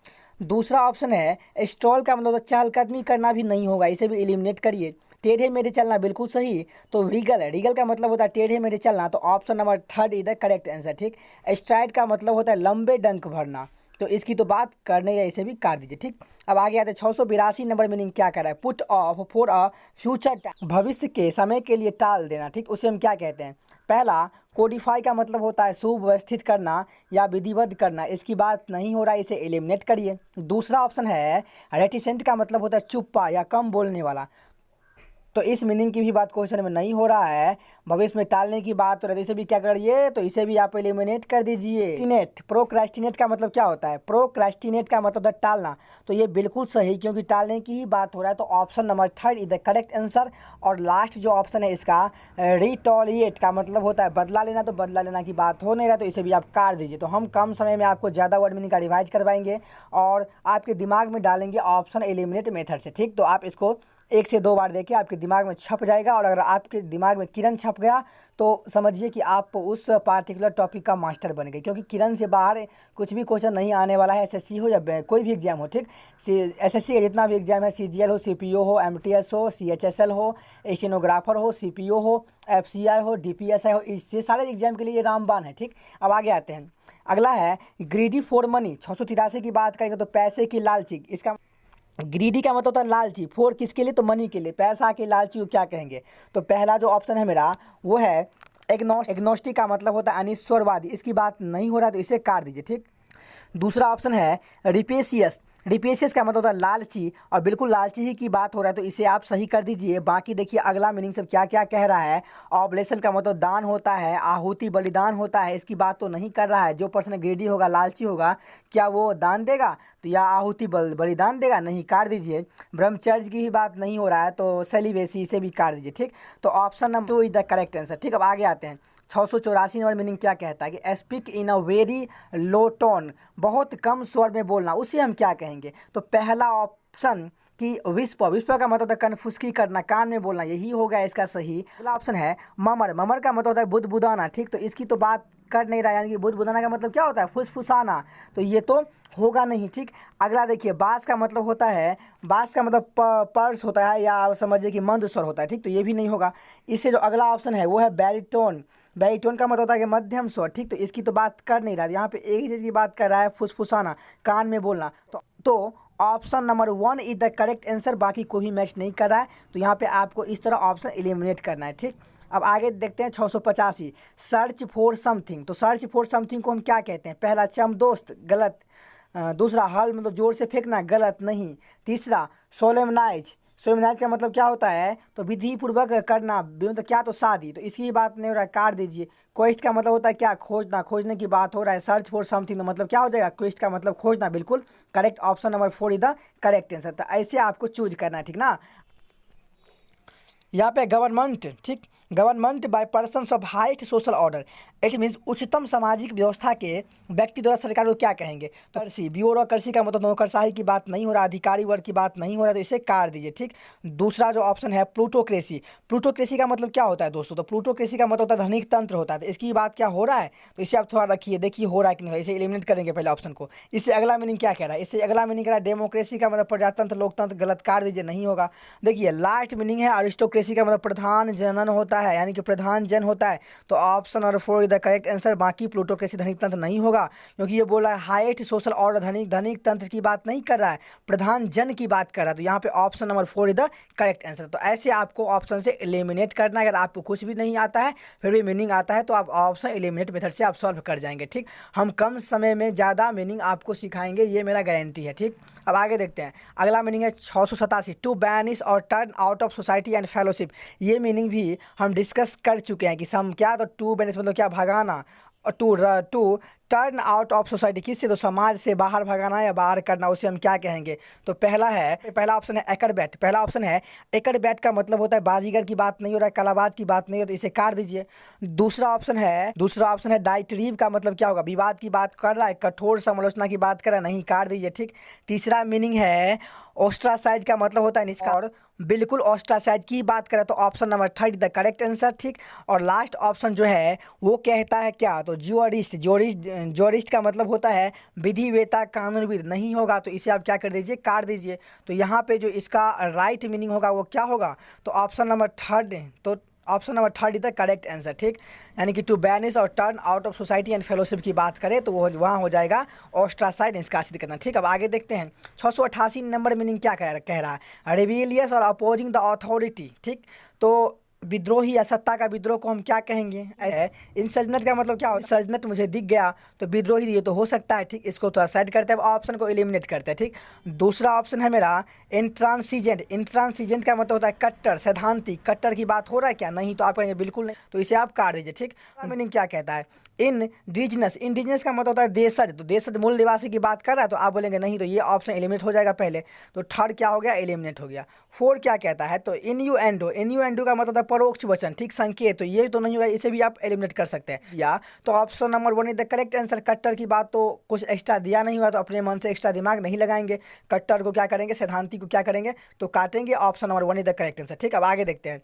दूसरा ऑप्शन है स्टॉल का मतलब चहलकदमी करना भी नहीं होगा, इसे भी एलिमिनेट करिए। टेढ़े मेढ़े चलना बिल्कुल सही, तो रीगल है, रीगल का मतलब होता है टेढ़े मेढ़े चलना, तो option number third is the correct answer, ठीक। स्ट्राइड का मतलब होता है लंबे डंक भरना, तो इसकी तो बात कर नहीं रहे, इसे भी काट दीजिए, ठीक। अब आगे आते हैं 682 नंबर मीनिंग क्या कर रहा है? Put off for a future time, भविष्य के समय के लिए टाल देना, ठीक, उसे हम क्या कहते हैं? पहला कोडिफाई का मतलब होता है सुव्यवस्थित करना या विधिवत करना, इसकी बात नहीं हो रहा है, इसे एलिमिनेट करिए। दूसरा ऑप्शन है रेटिसेंट का मतलब होता है चुप्पा या कम बोलने वाला, तो इस मीनिंग की भी बात क्वेश्चन में नहीं हो रहा है, भविष्य में टालने की बात हो रही है, इसे भी क्या करिए, तो इसे भी आप एलिमिनेट कर दीजिए। प्रोक्रेस्टिनेट का मतलब क्या होता है? प्रोक्रेस्टिनेट का मतलब है टालना, तो ये बिल्कुल सही, क्योंकि टालने की ही बात हो रहा है, तो option number third is the correct answer. और लास्ट जो ऑप्शन है इसका रिटॉलिएट का मतलब होता है बदला लेना, तो बदला लेना की बात हो नहीं रहा, तो इसे भी आप काट दीजिए। तो हम कम समय में आपको ज़्यादा वर्ड मीनिंग का रिवाइज करवाएंगे और आपके दिमाग में डालेंगे ऑप्शन एलिमिनेट मेथड से, ठीक। तो आप इसको 1 से 2 बार देखिए, आपके दिमाग में छप जाएगा, और अगर आपके दिमाग में किरण छप गया तो समझिए कि आप उस पार्टिकुलर टॉपिक का मास्टर बन गए, क्योंकि किरण से बाहर कुछ भी क्वेश्चन नहीं आने वाला है, एसएससी हो या कोई भी एग्जाम हो, ठीक। एसएससी का जितना भी एग्जाम है, CGL हो, CPO हो, MTS हो, CHSL हो, स्टेनोग्राफर हो, CPO हो, FCI हो, DPSI हो, इससे सारे एग्जाम के लिए ये रामबाण है, ठीक। अब आगे आते हैं, अगला है ग्रीडी फॉर मनी। 683 की बात करेंगे तो पैसे की लालची, इसका ग्रीडी का मतलब होता है लालची, फोर किसके लिए? तो मनी के लिए, पैसा के लालची को क्या कहेंगे? तो पहला जो ऑप्शन है मेरा वो है एग्नोस्टिक का मतलब होता है अनिश्वरवादी, इसकी बात नहीं हो रहा है, तो इसे काट दीजिए, ठीक। दूसरा ऑप्शन है रिपेशियस, रिपेशियस का मतलब होता है लालची, और बिल्कुल लालची ही की बात हो रहा है, तो इसे आप सही कर दीजिए। बाकी देखिए अगला मीनिंग सब क्या क्या कह रहा है। ऑब्लेशन का मतलब दान होता है, आहुति बलिदान होता है, इसकी बात तो नहीं कर रहा है। जो पर्सन ग्रेडी होगा, लालची होगा, क्या वो दान देगा तो या आहुति बलिदान देगा? नहीं, काट दीजिए। ब्रह्मचर्य की ही बात नहीं हो रहा है, तो सेलिबेसी, इसे भी काट दीजिए, ठीक। तो option number 2 is the correct answer, ठीक। अब आगे आते हैं 684 नंबर मीनिंग क्या कहता है कि speak in a very low tone, बहुत कम स्वर में बोलना, उसे हम क्या कहेंगे? तो पहला ऑप्शन कि विस्पर का मतलब होता है कनफुसकी करना, कान में बोलना, यही हो गया इसका सही। अगला ऑप्शन है ममर का मतलब होता है बुदबुदाना, ठीक। तो इसकी तो बात कर नहीं रहा, यानी कि बुदबुदाना का मतलब क्या होता है? फुसफुसाना, तो ये तो होगा नहीं, ठीक। अगला देखिए बास का मतलब होता है, बास का मतलब पर्स होता है, या समझिए कि मंद स्वर होता है, ठीक। तो ये भी नहीं होगा। इससे जो अगला ऑप्शन है वो है बैरिटोन, बैरिटोन का मतलब होता है कि मध्यम स्वर, ठीक। तो इसकी तो बात कर नहीं रहा, यहाँ पे एक ही चीज़ की बात कर रहा है, फुसफुसाना, कान में बोलना। तो option number 1 is the correct answer, बाकी कोई भी मैच नहीं कर रहा है, तो यहाँ पे आपको इस तरह ऑप्शन एलिमिनेट करना है, ठीक। अब आगे देखते हैं 685 सर्च फॉर समथिंग। तो सर्च फॉर समथिंग को हम क्या कहते हैं? पहला चमदोस्त, गलत। दूसरा हल मतलब जोर से फेंकना, गलत नहीं। तीसरा सोलेमनाइज, सोलेमनाइज का मतलब क्या होता है? तो विधि पूर्वक करना, मतलब क्या? तो शादी, तो इसकी बात नहीं हो रहा है, काट दीजिए। क्वेस्ट का मतलब होता है क्या? खोजना, खोजने की बात हो रहा है। सर्च फॉर समथिंग तो मतलब क्या हो जाएगा? क्वेस्ट का मतलब खोजना, बिल्कुल correct. Option number 4 is the correct answer. तो ऐसे आपको चूज करना है, ठीक ना। यहाँ पे गवर्नमेंट, ठीक, government by persons of highest social order, it means उच्चतम सामाजिक व्यवस्था के व्यक्ति द्वारा सरकार को क्या कहेंगे? तो कृषि, ब्यूरोक्रेसी का मतलब नौकरशाही की बात नहीं हो रहा, अधिकारी वर्ग की बात नहीं हो रहा, तो इसे काट दीजिए, ठीक। दूसरा जो ऑप्शन है प्लूटोक्रेसी, प्लूटोक्रेसी का मतलब क्या होता है दोस्तों? तो प्लूटोक्रेसी का मतलब होता है धनिक तंत्र होता है, तो इसकी बात क्या हो रहा है? तो इसे आप थोड़ा रखिए, देखिए हो रहा है कि नहीं हो रहा है, इसे एलिमिनेट करेंगे पहले ऑप्शन को। इससे अगला मीनिंग क्या कह रहा है? इससे अगला मीनिंग कह रहा है डेमोक्रेसी का मतलब प्रजातंत्र, लोकतंत्र, गलत, काट दीजिए, नहीं होगा। देखिए लास्ट मीनिंग है अरिस्टोक्रेसी का मतलब प्रधान जनन होता होता है यानी कि प्रधान जन होता है, तो option number 4 is the correct answer. बाकी प्लूटोक्रेसी धनिक तंत्र नहीं होगा, क्योंकि ये बोला है हाईएस्ट सोशल ऑर्डर, धनिक तंत्र की बात नहीं कर रहा है, प्रधान जन की बात कर रहा है। तो यहाँ पे option number 4 is the correct answer. तो ऐसे आपको ऑप्शन से एलिमिनेट करना है। अगर आपको कुछ भी नहीं आता है फिर भी मीनिंग आता है तो आप ऑप्शन एलिमिनेट मेथड से आप सॉल्व कर जाएंगे। ठीक, हम कम समय में ज़्यादा मीनिंग आपको सिखाएंगे, ये मेरा गारंटी है। ठीक, अब आगे देखते हैं। अगला मीनिंग है 687, टू बैनिश और turn out of society and fellowship. ये मीनिंग भी हम डिस्कस कर चुके हैं कि सम क्या, तो टू बैनिश मतलब क्या, भगाना, और to turn out of society, किससे, तो समाज से बाहर भगाना या बाहर करना, उसे हम क्या कहेंगे। तो पहला ऑप्शन है एकड़बैट। पहला ऑप्शन है एकड़बैट का मतलब होता है बाजीगर की बात नहीं हो रहा है, कलाबाज की बात नहीं हो, तो इसे काट दीजिए। दूसरा ऑप्शन है डाइट्रीव का मतलब क्या होगा, विवाद की बात कर रहा है, कठोर समालोचना की बात कर रहा है, नहीं, काट दीजिए। ठीक, तीसरा मीनिंग है ऑस्ट्रासाइज का मतलब होता है निष्कासित, और बिल्कुल ऑस्ट्रासाइज की बात करें तो option number 3 the correct answer. ठीक, और लास्ट ऑप्शन जो है वो कहता है क्या, तो ज्यूरिस्ट का मतलब होता है विधिवेता, कानूनविद, नहीं होगा, तो इसे आप क्या कर दीजिए, काट दीजिए। तो यहाँ पे जो इसका राइट मीनिंग होगा वो क्या होगा, तो option number 3 is the correct answer. ठीक, यानी कि टू बैनिश और turn out of society and fellowship की बात करें तो वो वहाँ हो जाएगा ऑस्ट्रासाइड, निष्कासित करना। ठीक, अब आगे देखते हैं 688 नंबर मीनिंग क्या कह रहा है, रिबेलियस और अपोजिंग द अथॉरिटी। ठीक, तो विद्रोही या सत्ता का विद्रोह को हम क्या कहेंगे, इंसर्जेंट का मतलब क्या होता है, इंसर्जेंट मुझे दिख गया तो विद्रोही ये तो हो सकता है। ठीक, इसको तो साइड करते हैं, ऑप्शन को एलिमिनेट करते हैं। ठीक, दूसरा ऑप्शन है मेरा इंट्रांसिजेंट का मतलब होता है कट्टर, सैद्धांतिक, कट्टर की बात हो रहा है क्या, नहीं, तो आप कहेंगे बिल्कुल नहीं, तो इसे आप काट दीजिए। ठीक, मीनिंग क्या कहता है, इंडिजिनस का मतलब होता है देशज, तो देशज मूल निवासी की बात कर रहा है, तो आप बोलेंगे नहीं, तो ये ऑप्शन एलिमिनेट हो जाएगा पहले। तो थर्ड क्या हो गया, एलिमिनेट हो गया। 4 क्या कहता है, तो इन्यूएंडो का मतलब होता है परोक्ष वचन, ठीक, संकेत, तो ये तो नहीं होगा, इसे भी आप एलिमिनेट कर सकते हैं। या तो option number 1 is the correct answer. कट्टर की बात तो कुछ एक्स्ट्रा दिया नहीं हुआ, तो अपने मन से एक्स्ट्रा दिमाग नहीं लगाएंगे, कट्टर को क्या करेंगे, सैद्धांतिक को क्या करेंगे, तो काटेंगे। Option number 1 is the correct answer. ठीक, अब आगे देखते हैं।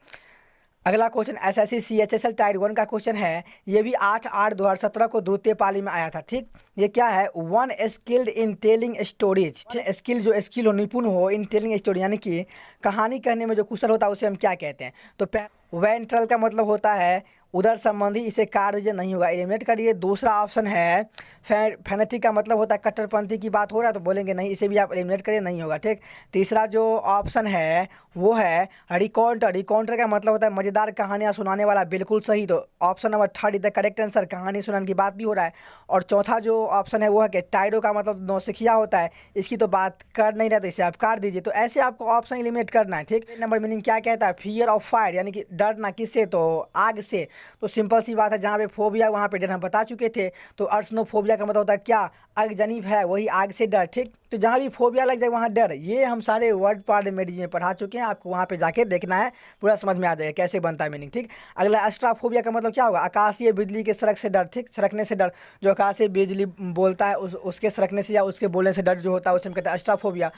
अगला क्वेश्चन एसएससी CHSL टायर 1 का क्वेश्चन है, ये भी 8/8/2017 को द्वितीय पाली में आया था। ठीक, ये क्या है, one skilled in telling stories. जो स्किल हो, निपुण हो इन टेलिंग स्टोरी, यानी कि कहानी कहने में जो कुशल होता है उसे हम क्या कहते हैं, तो वेंट्रल का मतलब होता है उधर संबंधी, इसे काट दीजिए, नहीं होगा, एलिमिनेट करिए। दूसरा ऑप्शन है फैनेटिक का मतलब होता है कट्टरपंथी की बात हो रहा है, तो बोलेंगे नहीं, इसे भी आप एलिमिनेट करिए, नहीं होगा। ठीक, तीसरा जो ऑप्शन है वो है रिकॉन्टर का मतलब होता है मज़ेदार कहानियाँ सुनाने वाला, बिल्कुल सही, तो option number 3 is the correct answer, कहानी सुनाने की बात भी हो रहा है। और चौथा जो ऑप्शन है वो है कि टाइडो का मतलब नौसिखिया होता है, इसकी तो बात कर नहीं रहा, तो इसे आप काट दीजिए। तो ऐसे आपको ऑप्शन एलिमिनेट करना है। ठीक, नंबर मीनिंग क्या कहता है, फियर ऑफ फायर, यानी कि डरना किससे, तो आग से, तो सिंपल सी बात है, जहाँ पे फोबिया वहाँ पे डर हम बता चुके थे। तो अर्सनोफोबिया का मतलब होता है क्या, अगजनीब है, वही आग से डर। ठीक, तो जहाँ भी फोबिया लग जाए वहाँ डर, ये हम सारे वर्ड पार्ट मेडिज में पढ़ा चुके हैं, आपको वहाँ पे जाके देखना है, पूरा समझ में आ जाएगा कैसे बनता है मीनिंग। ठीक, अगला एस्ट्राफोबिया का मतलब क्या होगा, आकाशीय बिजली के सड़क से डर। ठीक, सड़कने से डर, जो आकाशीय बिजली बोलता है उसके सड़कने से या उसके बोलने से डर जो होता है उसे हम कहते हैं एस्ट्राफोबिया।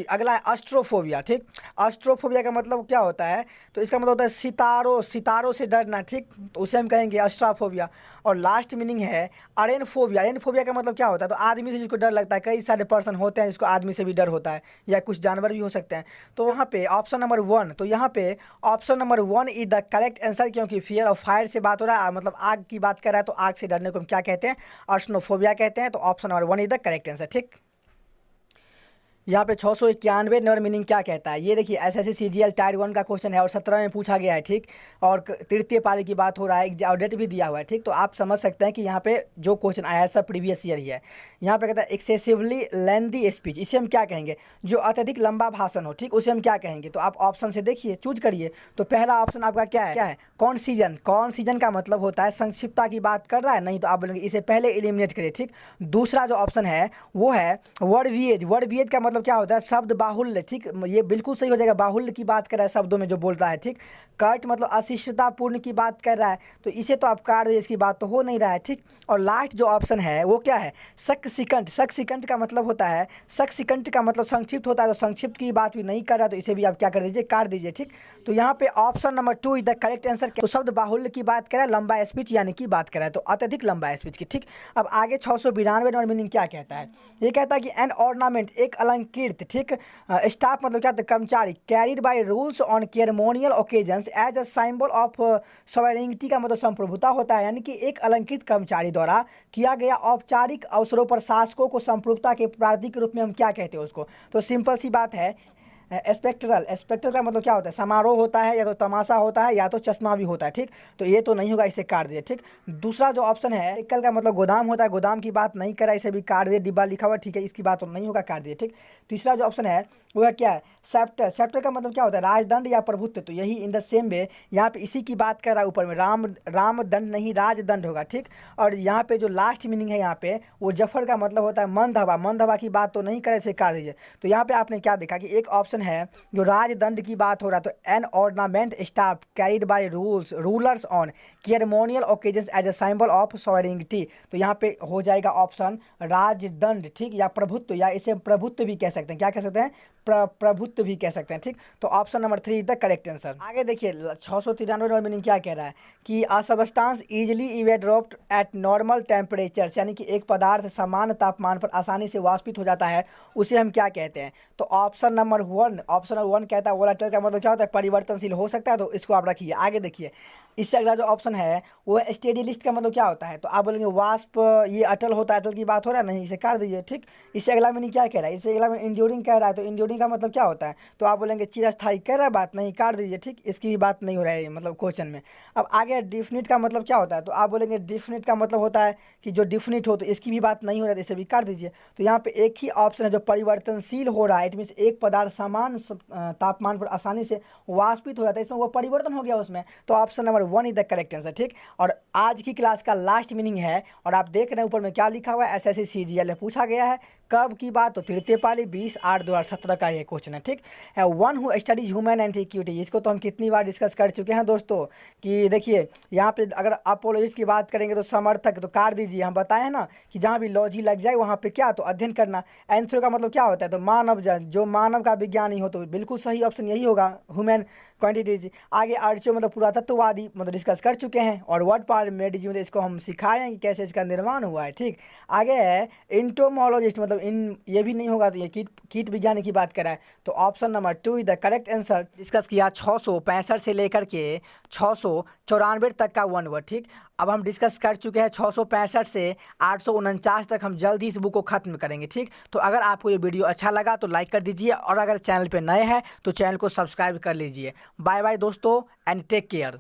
अगला है अस्ट्रोफोबिया। ठीक, अस्ट्रोफोबिया का मतलब क्या होता है, तो इसका मतलब होता है सितारों से डरना। ठीक, तो उसे हम कहेंगे अस्ट्रोफोबिया। और लास्ट मीनिंग है अरेनफोबिया का मतलब क्या होता है, तो आदमी से जिसको डर लगता है, कई सारे पर्सन होते हैं जिसको आदमी से भी डर होता है, या कुछ जानवर भी हो सकते हैं। तो यहाँ पे option number 1 is the correct answer, क्योंकि फियर ऑफ फायर से बात हो रहा है, मतलब आग की बात कर रहा है, तो आग से डरने को हम क्या कहते हैं, अर्सनोफोबिया कहते हैं। तो option number 1 is the correct answer. ठीक, यहाँ पे 691 नंबर मीनिंग क्या कहता है, ये देखिए एसएससी CGL टायर 1 का क्वेश्चन है और 17 में पूछा गया है। ठीक, और तृतीय पाली की बात हो रहा है, और डेट भी दिया हुआ है। ठीक, तो आप समझ सकते हैं कि यहाँ पे जो क्वेश्चन आया है सब प्रीवियस ईयर ही है। यहाँ पे कहता है एक्सेसिवली लेंथी स्पीच, इसे हम क्या कहेंगे, जो अत्यधिक लंबा भाषण हो। ठीक, उसे हम क्या कहेंगे, तो आप ऑप्शन से देखिए, चूज करिए। तो पहला ऑप्शन आपका क्या है, कौन सीजन का मतलब होता है संक्षिप्तता की बात कर रहा है, नहीं, तो आप बोलेंगे इसे पहले एलिमिनेट करिए। ठीक, दूसरा जो ऑप्शन है वो है वर्ड का मतलब क्या होता है, शब्द बाहुल्य। ठीक, ये बिल्कुल सही हो जाएगा, बाहुल्य की बात कर रहा है, शब्दों में जो बोल रहा है। ठीक, कट मतलब अशिष्टतापूर्ण की बात कर रहा है, तो इसे तो आप काट दीजिए, इसकी बात तो हो नहीं रहा है। ठीक, और लास्ट जो ऑप्शन है वो क्या है, सक्सिकंट का मतलब होता है, सक्सिकंट का मतलब संक्षिप्त होता है, तो संक्षिप्त की बात भी नहीं कर रहा, तो इसे भी आप क्या कर दीजिए, काट दीजिए। ठीक, तो यहाँ पे option number 2 is the correct answer, तो शब्द बाहुल्य की बात करें, लंबा स्पीच यानी कि बात करें, तो अत्यधिक लंबा स्पीच की। ठीक, अब आगे 692 नंबर मीनिंग क्या कहता है, ये कहता है कि एन ऑर्नामेंट, एक अलंकार अलंकृत, ठीक, स्टाफ मतलब क्या होता है, कर्मचारी, carried by rules on ceremonial occasions as a symbol of sovereignty का मतलब संप्रभुता होता है, यानी कि एक अलंकृत कर्मचारी द्वारा किया गया औपचारिक अवसरों पर शासकों को संप्रभुता के प्रतीक रूप में हम क्या कहते हैं उसको। तो सिंपल सी बात है, स्पेक्ट्रल का मतलब क्या होता है, समारोह होता है, या तो तमाशा होता है, या तो चश्मा भी होता है, ठीक। तो ये तो नहीं होगा, इसे काट दिए, ठीक। दूसरा जो ऑप्शन है, एकल का मतलब गोदाम होता है, गोदाम की बात नहीं करा, इसे भी काट दिए, डिब्बा लिखा हुआ, ठीक है, इसकी बात तो नहीं होगा, काट दिए, ठीक। तीसरा जो ऑप्शन है वो है क्या है, सेप्टर। सेप्टर का मतलब क्या होता है, राजदंड या प्रभुत्व। तो यही इन द सेम वे यहाँ पे इसी की बात कर रहा है ऊपर में, राम दंड नहीं राजदंड होगा, ठीक। और यहाँ पे जो लास्ट मीनिंग है यहाँ पे, वो जफर का मतलब होता है मंद हवा। मंद हवा की बात तो नहीं करे, इसे काट दीजिए। तो यहाँ पे आपने क्या देखा कि एक ऑप्शन है जो राजदंड की बात हो रहा है, तो an ornament staff carried by rulers on ceremonial occasions as a symbol of sovereignty. तो यहाँ पे हो जाएगा ऑप्शन राजदंड, ठीक, या प्रभुत्व, या इसे प्रभुत्व भी कह सकते हैं। क्या कह सकते हैं, प्रभुत्व भी कह सकते हैं, ठीक। तो option number 3 is the correct answer. आगे देखिए 693 नंबर मीनिंग क्या कह रहा है कि a substance easily evaporated at normal temperatures, यानी कि एक पदार्थ समान तापमान पर आसानी से वाष्पित हो जाता है, उसे हम क्या कहते हैं। तो ऑप्शन नंबर 1 कहता है वोलेटाइल का मतलब क्या होता है, परिवर्तनशील हो सकता है, तो इसको आप रखिए। आगे देखिए, इससे अगला जो ऑप्शन है वो स्टेडिलिस्ट का मतलब क्या होता है, तो आप बोलेंगे वाष्प, ये अटल होता है, अटल की बात हो रहा है, नहीं, इसे काट दीजिए, ठीक। इससे अगला मीनिंग क्या कह रहा है, इससे अगला में इंड्यूरिंग कह रहा है, तो इंड्यूरिंग का मतलब क्या होता है, तो आप बोलेंगे चिरस्थायी, कह रहा है बात, नहीं, काट दीजिए, ठीक, इसकी भी बात नहीं हो रहा है मतलब क्वेश्चन में। अब आगे डिफिनिट का मतलब क्या होता है, तो आप बोलेंगे डिफिनिट का मतलब होता है कि जो डिफिनिट हो, तो इसकी भी बात नहीं हो रहा है, इसे भी काट दीजिए। तो यहाँ पे एक ही ऑप्शन है जो परिवर्तनशील हो रहा है, इट मीन्स एक पदार्थ समान तापमान पर आसानी से वाष्पित हो जाता है, इसमें वो परिवर्तन हो गया उसमें। तो option number 1 is the correct answer, ठीक। और आज की क्लास का लास्ट मीनिंग है, और आप देख रहे हैं ऊपर में क्या लिखा हुआ है, एसएससी सीजीएल में पूछा गया है, कब की बात, तो तृतीय पाली 20/8/2017 का ये क्वेश्चन है, ठीक है। One who studies human antiquity, इसको तो हम कितनी बार डिस्कस कर चुके हैं दोस्तों, कि देखिए यहाँ पे अगर अपोलॉजिस्ट की बात करेंगे तो समर्थक, तो काट दीजिए, हम बताएं ना कि जहाँ भी लॉजी लग जाए वहाँ पे क्या, तो अध्ययन करना। एंथ्रो का मतलब क्या होता है, तो मानव जन, जो मानव का विज्ञान ही हो, तो बिल्कुल सही ऑप्शन यही होगा, ह्यूमन क्वांटिटीज। आगे आर्चियो मतलब पुरातत्ववादी मतलब डिस्कस कर चुके हैं, और वर्ड पार्मेडिजी मतलब इसको हम सिखाए हैं कि कैसे इसका निर्माण हुआ है, ठीक। आगे है इंटोमोलॉजिस्ट, मतलब इन ये भी नहीं होगा, तो ये कीट विज्ञानी की बात कराए। तो option number 2 is the correct answer. Discuss किया 665 से लेकर के 694 तक का वन वर्ड, ठीक। अब हम डिस्कस कर चुके हैं 665 से 849 तक, हम जल्द ही इस बुक को खत्म करेंगे, ठीक। तो अगर आपको ये वीडियो अच्छा लगा तो लाइक कर दीजिए, और अगर चैनल पे नए हैं तो चैनल को सब्सक्राइब कर लीजिए। बाय बाय दोस्तों, एंड टेक केयर।